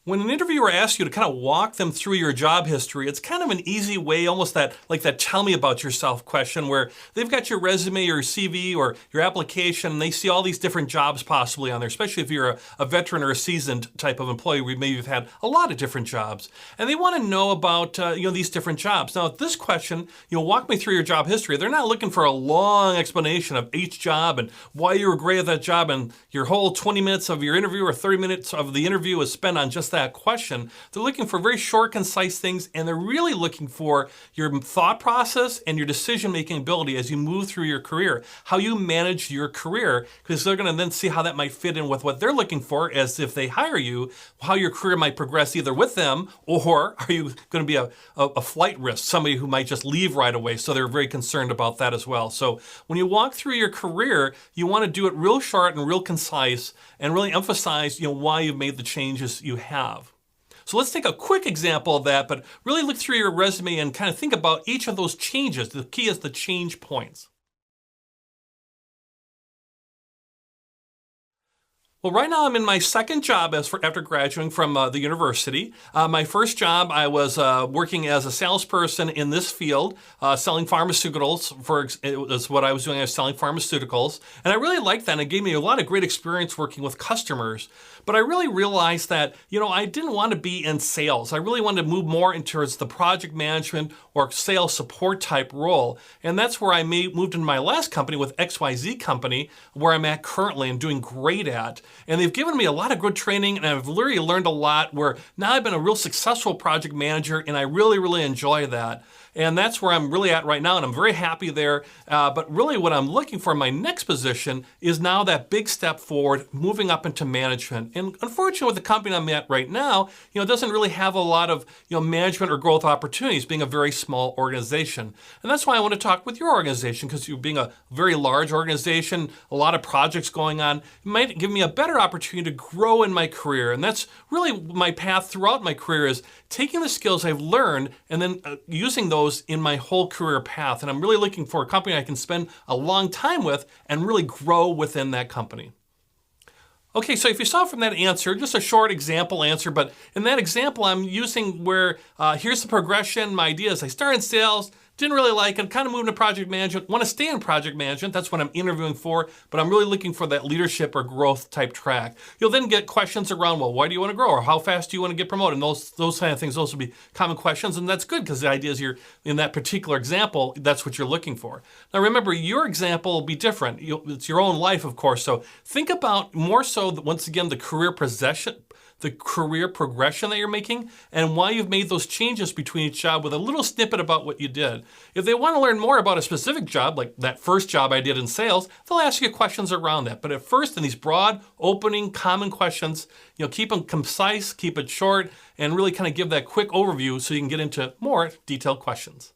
When an interviewer asks you to kind of walk them through your job history, it's kind of an easy way, almost that like that tell me about yourself question where they've got your resume or CV or your application and they see all these different jobs possibly on there, especially if you're a veteran or a seasoned type of employee where maybe you've had a lot of different jobs. And they want to know about these different jobs. Now, this question, walk me through your job history. They're not looking for a long explanation of each job and why you were great at that job and your whole 20 minutes of your interview or 30 minutes of the interview is spent on just that question. They're looking for very short, concise things, and they're really looking for your thought process and your decision-making ability as you move through your career, how you manage your career, because they're going to then see how that might fit in with what they're looking for as if they hire you, how your career might progress either with them or are you going to be a flight risk, somebody who might just leave right away. So they're very concerned about that as well. So when you walk through your career, you want to do it real short and real concise and really emphasize why you've made the changes you have. So let's take a quick example of that, but really look through your resume and kind of think about each of those changes. The key is the change points. Well, right now I'm in my second job after graduating from the university. My first job, I was working as a salesperson in this field, selling pharmaceuticals. Is what I was doing. I was selling pharmaceuticals, and I really liked that. And it gave me a lot of great experience working with customers. But I really realized that I didn't want to be in sales. I really wanted to move more towards the project management or sales support type role, and that's where I moved into my last company with XYZ Company, where I'm at currently and doing great at. And they've given me a lot of good training and I've literally learned a lot where now I've been a real successful project manager and I really, really enjoy that. And that's where I'm really at right now and I'm very happy there. But really what I'm looking for in my next position is now that big step forward, moving up into management. And unfortunately with the company I'm at right now, it doesn't really have a lot of management or growth opportunities being a very small organization. And that's why I want to talk with your organization, because you being a very large organization, a lot of projects going on, it might give me a better opportunity to grow in my career. And that's really my path throughout my career, is taking the skills I've learned and then using those in my whole career path. And I'm really looking for a company I can spend a long time with and really grow within that company. Okay, so if you saw from that answer, just a short example answer, but in that example I'm using where here's the progression. My idea is I started in sales, didn't really like it, kind of moved into project management, want to stay in project management, that's what I'm interviewing for, but I'm really looking for that leadership or growth type track. You'll then get questions around, well, why do you want to grow? Or how fast do you want to get promoted? And those kind of things, those will be common questions, and that's good because the idea is you're, in that particular example, that's what you're looking for. Now remember, your example will be different. It's your own life, of course, so think about more so, once again, the career progression that you're making and why you've made those changes between each job with a little snippet about what you did. If they want to learn more about a specific job, like that first job I did in sales, they'll ask you questions around that. But at first, in these broad, opening, common questions, keep them concise, keep it short, and really kind of give that quick overview so you can get into more detailed questions.